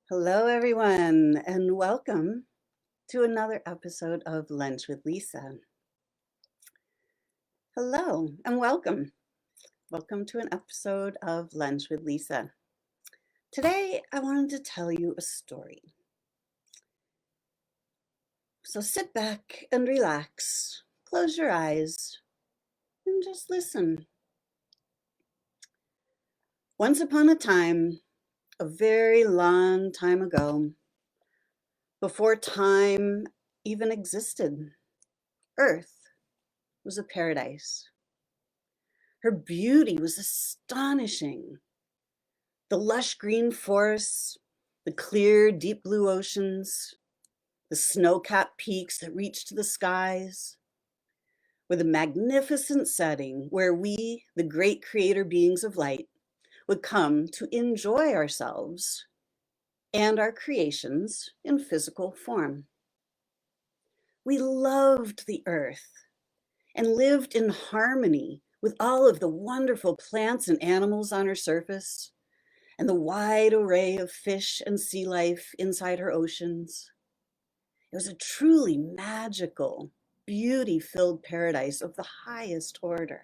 Hello, everyone, and welcome to another episode of Lunch with Lisa. Hello, and welcome. Welcome to an episode of Lunch with Lisa. Today, I wanted to tell you a story. So sit back and relax, close your eyes, and just listen. Once upon a time, a very long time ago, before time even existed, Earth was a paradise. Her beauty was astonishing. The lush green forests, the clear deep blue oceans, the snow-capped peaks that reached to the skies, with a magnificent setting where we, the great creator beings of light, would come to enjoy ourselves and our creations in physical form. We loved the earth and lived in harmony with all of the wonderful plants and animals on her surface, and the wide array of fish and sea life inside her oceans. It was a truly magical, beauty-filled paradise of the highest order.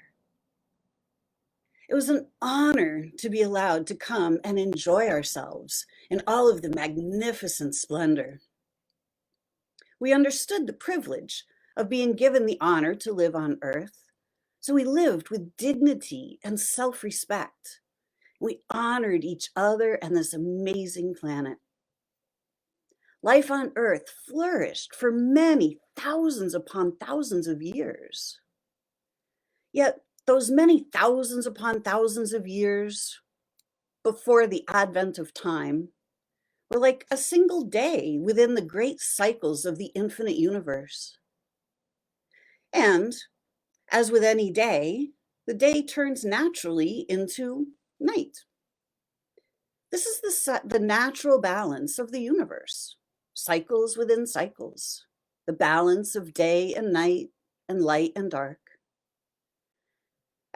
It was an honor to be allowed to come and enjoy ourselves in all of the magnificent splendor. We understood the privilege of being given the honor to live on Earth, so we lived with dignity and self-respect. We honored each other and this amazing planet. Life on Earth flourished for many thousands upon thousands of years. Yet those many thousands upon thousands of years before the advent of time were like a single day within the great cycles of the infinite universe. And as with any day, the day turns naturally into night. This is the natural balance of the universe, cycles within cycles, the balance of day and night and light and dark.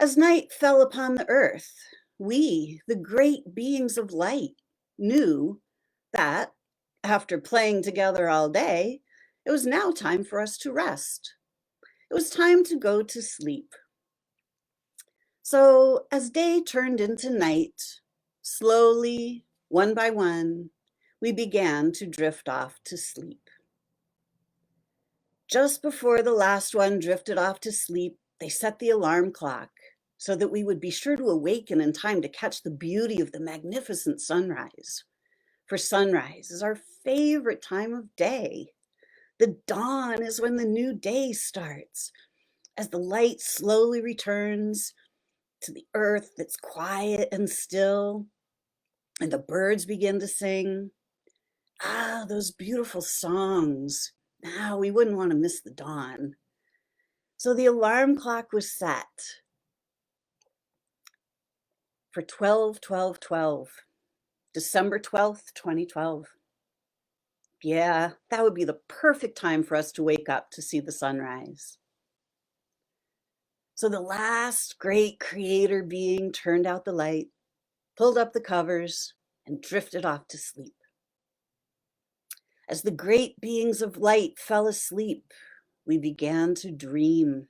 As night fell upon the earth, we, the great beings of light, knew that after playing together all day, it was now time for us to rest. It was time to go to sleep. So as day turned into night, slowly, one by one, we began to drift off to sleep. Just before the last one drifted off to sleep, they set the alarm clock so that we would be sure to awaken in time to catch the beauty of the magnificent sunrise. For sunrise is our favorite time of day. The dawn is when the new day starts, as the light slowly returns to the earth that's quiet and still, and the birds begin to sing. Ah, those beautiful songs. Now, we wouldn't want to miss the dawn. So the alarm clock was set for 12/12/12, December 12th, 2012. Yeah, that would be the perfect time for us to wake up to see the sunrise. So the last great creator being turned out the light, pulled up the covers, and drifted off to sleep. As the great beings of light fell asleep, we began to dream.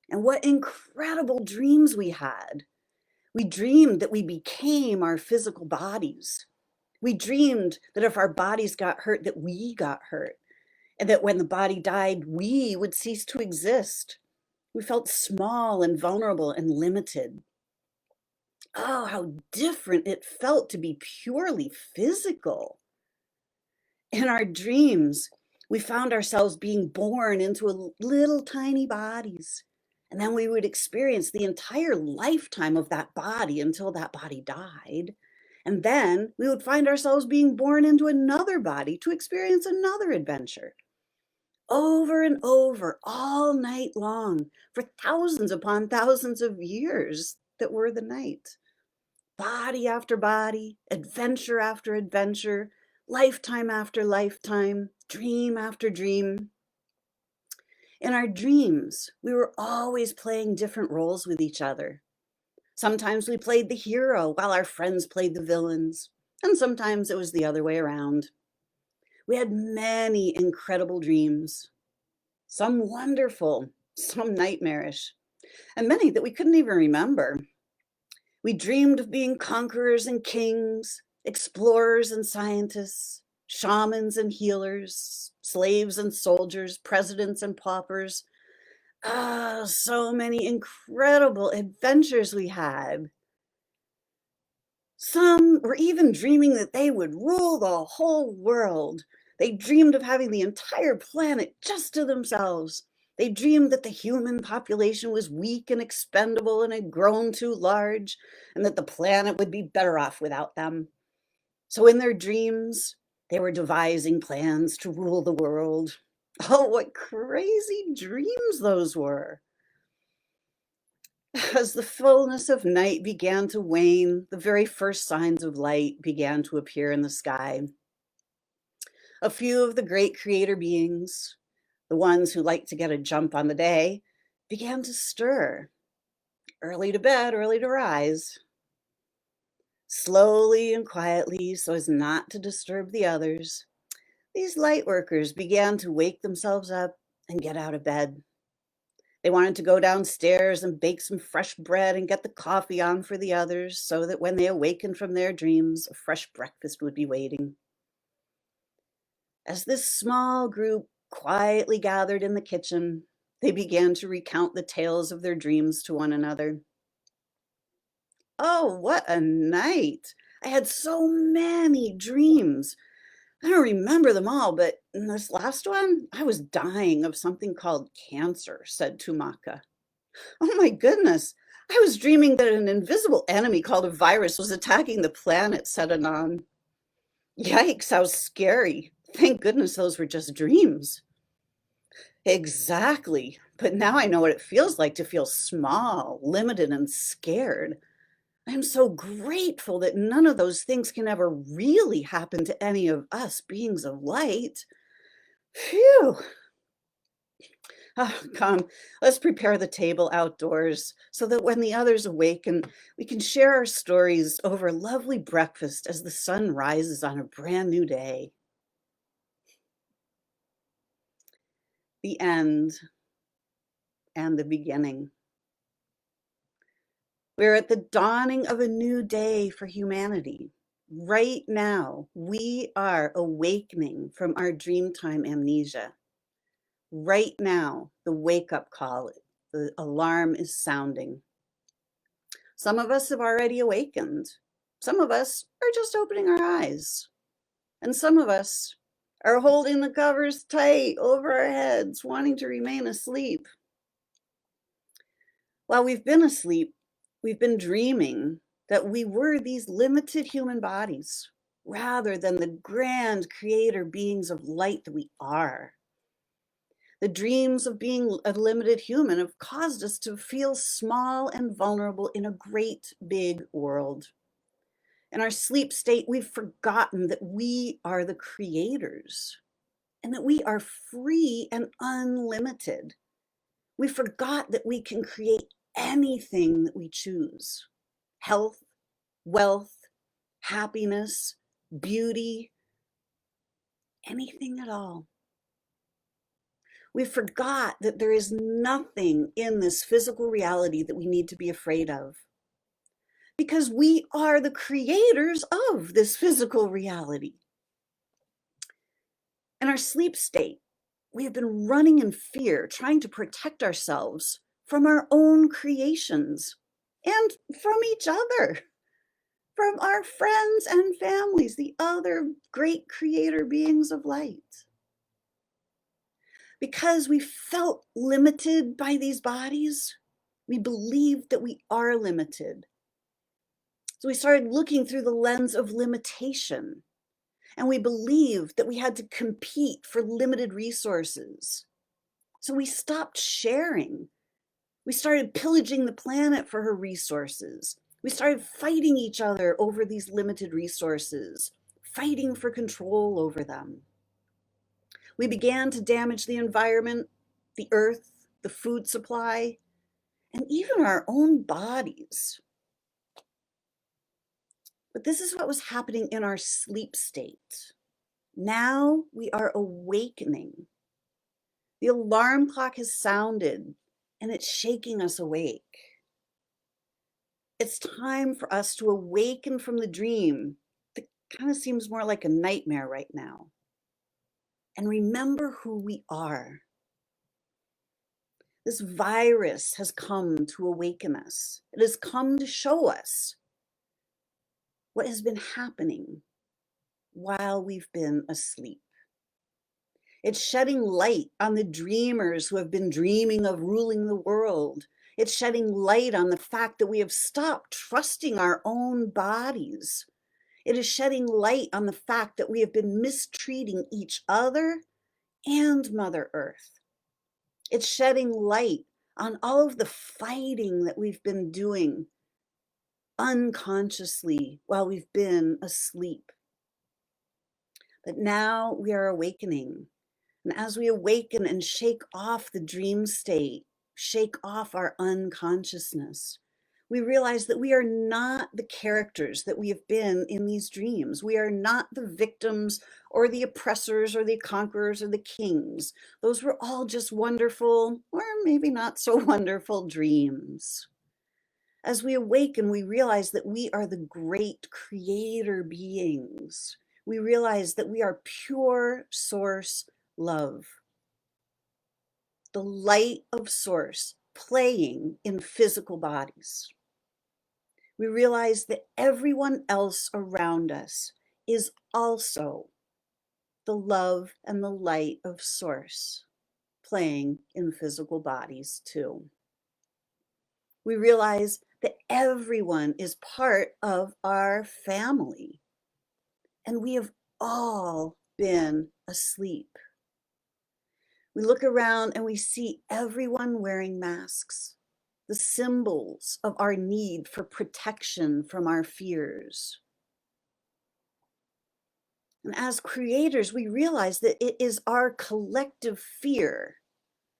And what incredible dreams we had. We dreamed that we became our physical bodies. We dreamed that if our bodies got hurt, that we got hurt, and that when the body died, we would cease to exist. We felt small and vulnerable and limited. Oh, how different it felt to be purely physical. In our dreams, we found ourselves being born into little tiny bodies. And then we would experience the entire lifetime of that body until that body died. And then we would find ourselves being born into another body to experience another adventure. Over and over, all night long, for thousands upon thousands of years that were the night. Body after body, adventure after adventure, lifetime after lifetime, dream after dream. In our dreams, we were always playing different roles with each other. Sometimes we played the hero while our friends played the villains. and sometimes it was the other way around. We had many incredible dreams, some wonderful, some nightmarish, and many that we couldn't even remember. We dreamed of being conquerors and kings, explorers and scientists, shamans and healers, slaves and soldiers, presidents and paupers. Ah, so many incredible adventures we had. Some were even dreaming that they would rule the whole world. They dreamed of having the entire planet just to themselves. They dreamed that the human population was weak and expendable and had grown too large, and that the planet would be better off without them. So in their dreams, they were devising plans to rule the world. Oh, what crazy dreams those were. As the fullness of night began to wane, the very first signs of light began to appear in the sky. A few of the great creator beings, the ones who like to get a jump on the day, began to stir. Early to bed, early to rise. Slowly and quietly, so as not to disturb the others, these light workers began to wake themselves up and get out of bed. They wanted to go downstairs and bake some fresh bread and get the coffee on for the others so that when they awakened from their dreams, a fresh breakfast would be waiting. As this small group quietly gathered in the kitchen, they began to recount the tales of their dreams to one another. Oh, what a night! I had so many dreams. I don't remember them all, but in this last one, I was dying of something called cancer, said Tumaka. Oh my goodness. I was dreaming that an invisible enemy called a virus was attacking the planet, said Anon. Yikes, how scary. Thank goodness those were just dreams. Exactly. But now I know what it feels like to feel small, limited, and scared. I am so grateful that none of those things can ever really happen to any of us beings of light. Phew. Ah, come, let's prepare the table outdoors so that when the others awaken, we can share our stories over a lovely breakfast as the sun rises on a brand new day. The end and the beginning. We're at the dawning of a new day for humanity. Right now, we are awakening from our dreamtime amnesia. Right now, the wake-up call, the alarm is sounding. Some of us have already awakened. Some of us are just opening our eyes. And some of us are holding the covers tight over our heads, wanting to remain asleep. While we've been asleep, we've been dreaming that we were these limited human bodies rather than the grand creator beings of light that we are. The dreams of being a limited human have caused us to feel small and vulnerable in a great big world. In our sleep state, we've forgotten that we are the creators and that we are free and unlimited. We forgot that we can create anything that we choose: health, wealth, happiness, beauty, anything at all. We forgot that there is nothing in this physical reality that we need to be afraid of, because we are the creators of this physical reality. In our sleep state, we have been running in fear, trying to protect ourselves from our own creations and from each other, from our friends and families, the other great creator beings of light. Because we felt limited by these bodies, we believed that we are limited. So we started looking through the lens of limitation, and we believed that we had to compete for limited resources. So we stopped sharing. We started pillaging the planet for her resources. We started fighting each other over these limited resources, fighting for control over them. We began to damage the environment, the earth, the food supply, and even our own bodies. But this is what was happening in our sleep state. Now we are awakening. The alarm clock has sounded and it's shaking us awake. It's time for us to awaken from the dream that kind of seems more like a nightmare right now, and remember who we are. This virus has come to awaken us. It has come to show us what has been happening while we've been asleep. It's shedding light on the dreamers who have been dreaming of ruling the world. It's shedding light on the fact that we have stopped trusting our own bodies. It is shedding light on the fact that we have been mistreating each other and Mother Earth. It's shedding light on all of the fighting that we've been doing unconsciously while we've been asleep. But now we are awakening. And as we awaken and shake off the dream state, shake off our unconsciousness, we realize that we are not the characters that we have been in these dreams. We are not the victims or the oppressors or the conquerors or the kings. Those were all just wonderful, or maybe not so wonderful, dreams. As we awaken, we realize that we are the great creator beings. We realize that we are pure source love, the light of source playing in physical bodies. We realize that everyone else around us is also the love and the light of source playing in physical bodies too. We realize that everyone is part of our family, and we have all been asleep. We look around and we see everyone wearing masks, the symbols of our need for protection from our fears. And as creators, we realize that it is our collective fear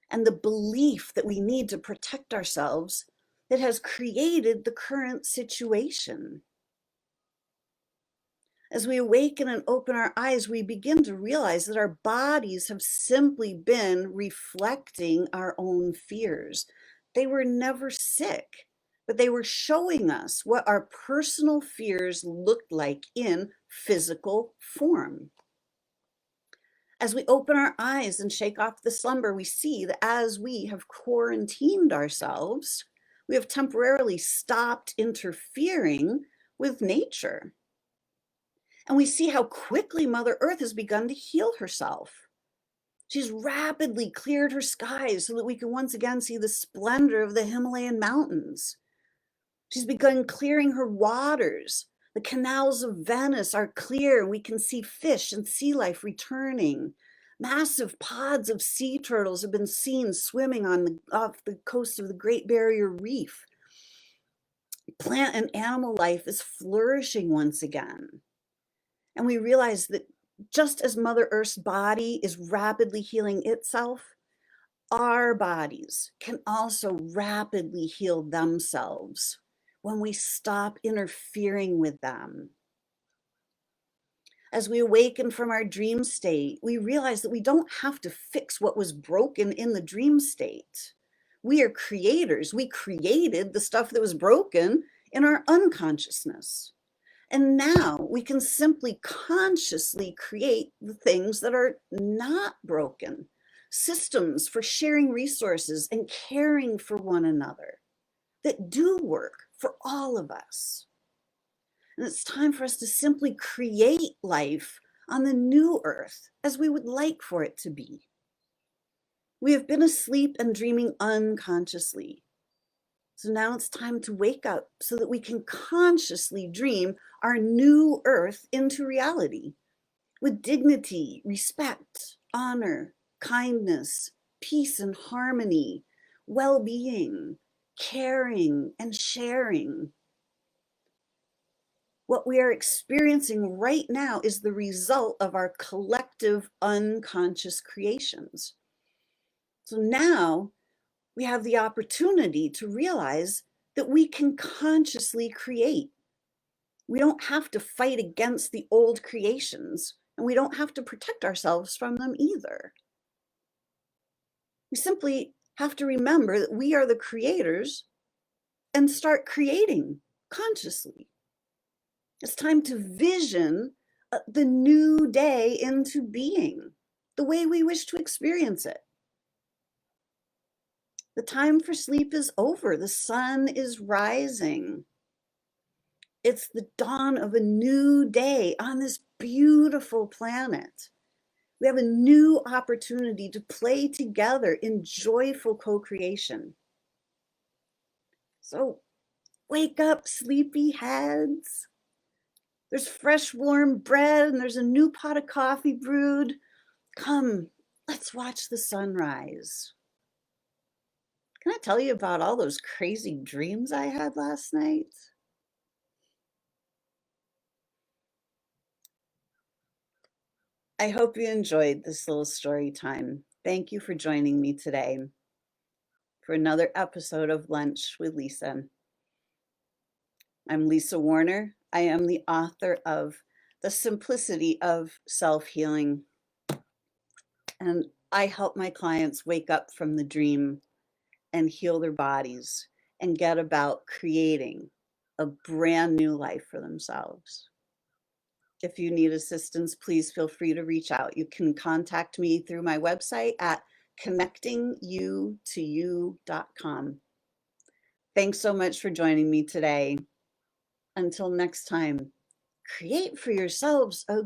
and the belief that we need to protect ourselves that has created the current situation. As we awaken and open our eyes, we begin to realize that our bodies have simply been reflecting our own fears. They were never sick, but they were showing us what our personal fears looked like in physical form. As we open our eyes and shake off the slumber, we see that as we have quarantined ourselves, we have temporarily stopped interfering with nature. And we see how quickly Mother Earth has begun to heal herself. She's rapidly cleared her skies so that we can once again see the splendor of the Himalayan mountains. She's begun clearing her waters. The canals of Venice are clear and we can see fish and sea life returning. Massive pods of sea turtles have been seen swimming off the coast of the Great Barrier Reef. Plant and animal life is flourishing once again. And we realize that just as Mother Earth's body is rapidly healing itself, our bodies can also rapidly heal themselves when we stop interfering with them. As we awaken from our dream state, we realize that we don't have to fix what was broken in the dream state. We are creators. We created the stuff that was broken in our unconsciousness. And now we can simply consciously create the things that are not broken, systems for sharing resources and caring for one another that do work for all of us. And it's time for us to simply create life on the new earth as we would like for it to be. We have been asleep and dreaming unconsciously. So now it's time to wake up so that we can consciously dream our new earth into reality with dignity, respect, honor, kindness, peace and harmony, well-being, caring, and sharing. What we are experiencing right now is the result of our collective unconscious creations. So now we have the opportunity to realize that we can consciously create. We don't have to fight against the old creations, and we don't have to protect ourselves from them either. We simply have to remember that we are the creators and start creating consciously. It's time to vision the new day into being, the way we wish to experience it. The time for sleep is over. The sun is rising. It's the dawn of a new day on this beautiful planet. We have a new opportunity to play together in joyful co-creation. So wake up, sleepy heads. There's fresh, warm bread and there's a new pot of coffee brewed. Come, let's watch the sunrise. Can I tell you about all those crazy dreams I had last night? I hope you enjoyed this little story time. Thank you for joining me today for another episode of Lunch with Lisa. I'm Lisa Warner. I am the author of The Simplicity of Self-Healing. And I help my clients wake up from the dream and heal their bodies and get about creating a brand new life for themselves. If you need assistance, please feel free to reach out. You can contact me through my website at connectingyoutoyou.com. Thanks so much for joining me today. Until next time, create for yourselves a